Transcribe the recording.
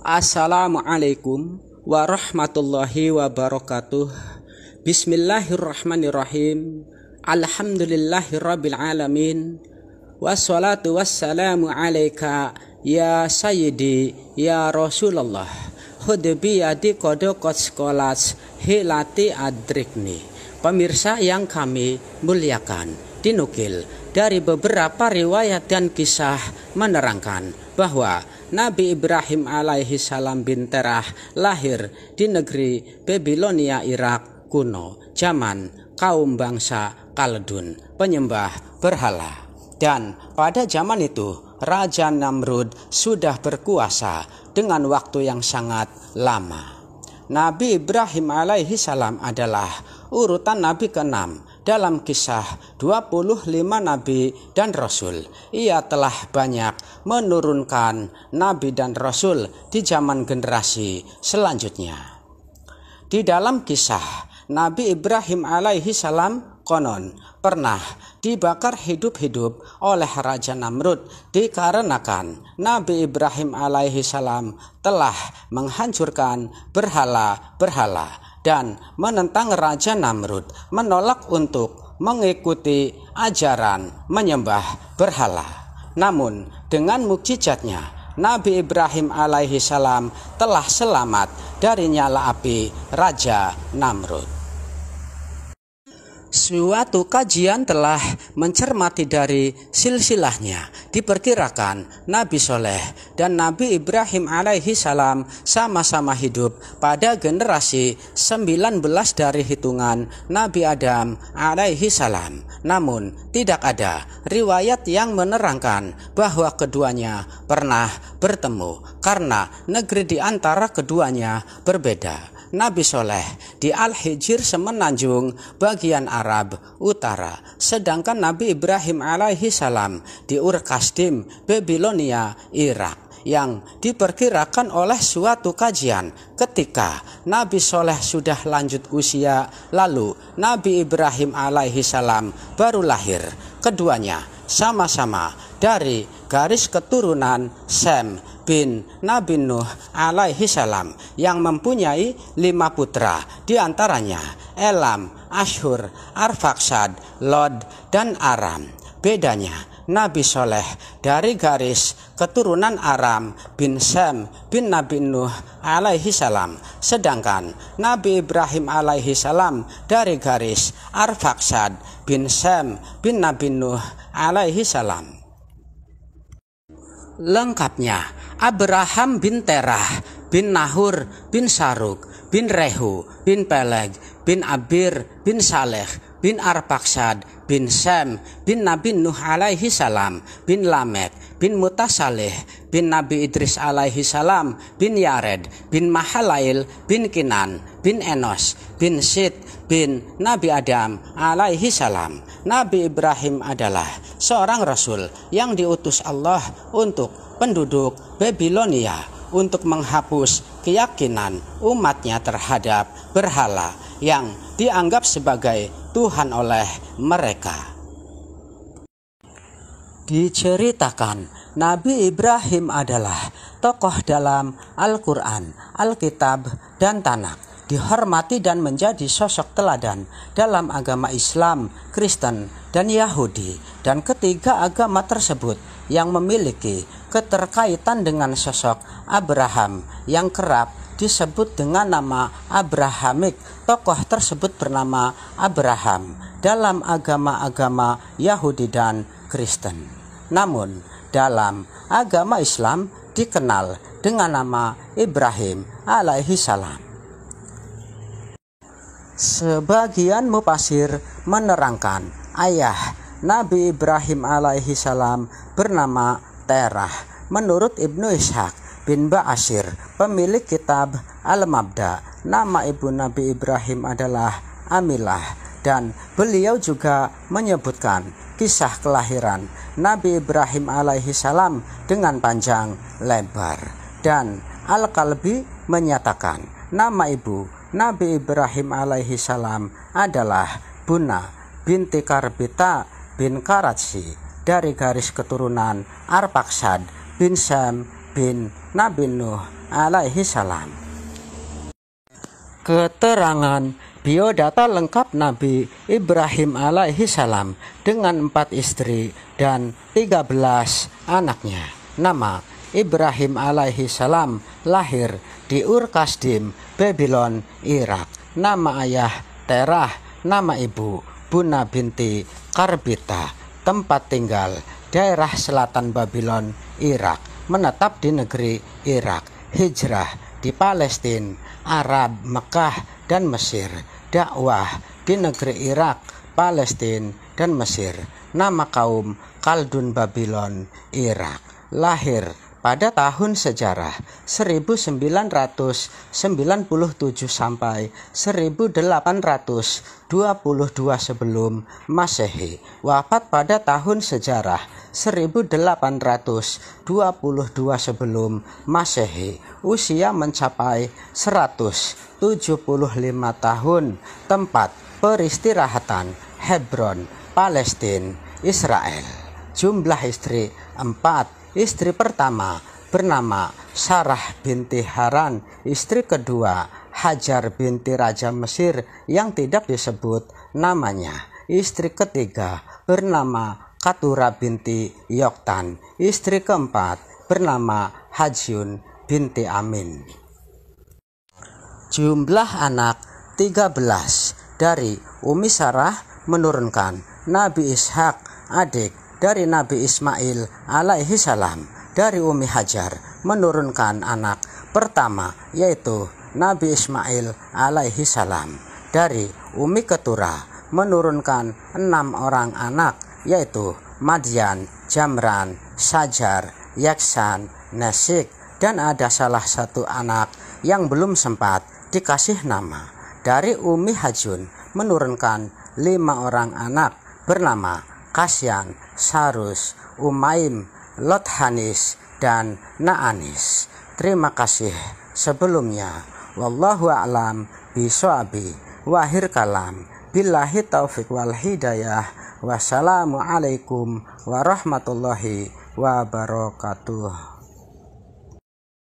Assalamualaikum warahmatullahi wabarakatuh. Bismillahirrahmanirrahim. Alhamdulillahirabbil alamin. Wassalatu wassalamu alaika ya sayyidi ya Rasulullah. Khudbi yadi kodokot sekolas hilati adrikni. Pemirsa yang kami muliakan, dinukil dari beberapa riwayat dan kisah menerangkan bahwa Nabi Ibrahim alaihi salam bin Terah lahir di negeri Babilonia Irak kuno, zaman kaum bangsa Kaldun, penyembah berhala. Dan pada zaman itu Raja Namrud sudah berkuasa dengan waktu yang sangat lama. Nabi Ibrahim alaihi salam adalah urutan Nabi ke-6 dalam kisah 25 Nabi dan Rasul. Ia telah banyak menurunkan Nabi dan Rasul di zaman generasi selanjutnya. Di dalam kisah Nabi Ibrahim alaihi salam konon pernah dibakar hidup-hidup oleh Raja Namrud dikarenakan Nabi Ibrahim alaihi salam telah menghancurkan berhala-berhala dan menentang Raja Namrud menolak untuk mengikuti ajaran menyembah berhala. Namun dengan mukjizatnya Nabi Ibrahim alaihi salam telah selamat dari nyala api Raja Namrud. Suatu kajian telah mencermati dari silsilahnya. Diperkirakan Nabi Soleh dan Nabi Ibrahim alaihi salam sama-sama hidup pada generasi 19 dari hitungan Nabi Adam alaihi salam. Namun tidak ada riwayat yang menerangkan bahwa keduanya pernah bertemu karena negeri di antara keduanya berbeda. Nabi Soleh di Al-Hijr semenanjung bagian Arab Utara, sedangkan Nabi Ibrahim alaihi salam di Ur-Kasdim, Babilonia, Irak, yang diperkirakan oleh suatu kajian ketika Nabi Soleh sudah lanjut usia, lalu Nabi Ibrahim alaihi salam baru lahir. Keduanya sama-sama dari garis keturunan Sem bin Nabi Nuh alaihi salam yang mempunyai 5 putra, diantaranya Elam, Ashur, Arfaksad, Lod, dan Aram. Bedanya Nabi Soleh dari garis keturunan Aram bin Sem bin Nabi Nuh alaihi salam, sedangkan Nabi Ibrahim alaihi salam dari garis Arfaksad bin Sem bin Nabi Nuh alaihi salam. Lengkapnya, Abraham bin Terah bin Nahur bin Saruk bin Rehu bin Peleg bin Abir bin Saleh bin Arpaksad bin Sem bin Nabi Nuh alaihi salam bin Lamek bin Mutasaleh bin Nabi Idris alaihi salam bin Yared bin Mahalail bin Kinan bin Enos bin Sid bin Nabi Adam alaihi salam. Nabi Ibrahim adalah seorang rasul yang diutus Allah untuk penduduk Babilonia untuk menghapus keyakinan umatnya terhadap berhala yang dianggap sebagai Tuhan oleh mereka. Diceritakan Nabi Ibrahim adalah tokoh dalam Al-Quran, Alkitab, dan Tanakh, dihormati dan menjadi sosok teladan dalam agama Islam, Kristen, dan Yahudi. Dan ketiga agama tersebut yang memiliki keterkaitan dengan sosok Abraham yang kerap disebut dengan nama Abrahamik. Tokoh tersebut bernama Abraham dalam agama-agama Yahudi dan Kristen. Namun dalam agama Islam dikenal dengan nama Ibrahim alaihi salam. Sebagian mufasir menerangkan ayah Nabi Ibrahim alaihi salam bernama Terah. Menurut Ibnu Ishaq bin Ba'asir, pemilik kitab Al-Mabda, nama ibu Nabi Ibrahim adalah Amilah, dan beliau juga menyebutkan kisah kelahiran Nabi Ibrahim alaihi salam dengan panjang lebar. Dan Al-Kalbi menyatakan nama ibu Nabi Ibrahim alaihi salam adalah Buna binti Karbita bin Karatsi dari garis keturunan Arpaksad bin Sem bin Nabi Nuh alaihi salam. Keterangan biodata lengkap Nabi Ibrahim alaihi salam dengan 4 istri dan 13 anaknya. Nama Ibrahim alaihi salam lahir di Ur Kasdim, Babylon, Irak. Nama ayah Terah, nama ibu Buna binti Karbita. Tempat tinggal daerah selatan Babylon, Irak. Menetap di negeri Irak. Hijrah di Palestina, Arab, Mekah, dan Mesir. Dakwah di negeri Irak, Palestina, dan Mesir. Nama kaum Kaldun Babylon, Irak. Lahir pada tahun sejarah 1997 sampai 1822 sebelum Masehi. Wafat pada tahun sejarah 1822 sebelum Masehi. Usia mencapai 175 tahun. Tempat peristirahatan Hebron, Palestina, Israel. Jumlah istri 4. Istri pertama bernama Sarah binti Haran. Istri kedua Hajar binti Raja Mesir yang tidak disebut namanya. Istri ketiga bernama Katura binti Yoktan. Istri keempat bernama Hajyun binti Amin. Jumlah anak 13. Dari Umi Sarah menurunkan Nabi Ishak, adik dari Nabi Ismail alaihi salam. Dari Umi Hajar menurunkan anak pertama yaitu Nabi Ismail alaihi salam. Dari Umi Ketura menurunkan 6 orang anak yaitu Madian, Jamran, Sajar, Yaksan, Nesik, dan ada salah satu anak yang belum sempat dikasih nama. Dari Umi Hajun menurunkan 5 orang anak bernama Kasyan, Sarus, Umaim, Lothanis, dan Naanis. Terima kasih sebelumnya. Wallahu a'lam bishawab. Wahir kalam. Billahi taufiq wal hidayah. Wassalamualaikum warahmatullahi wabarakatuh.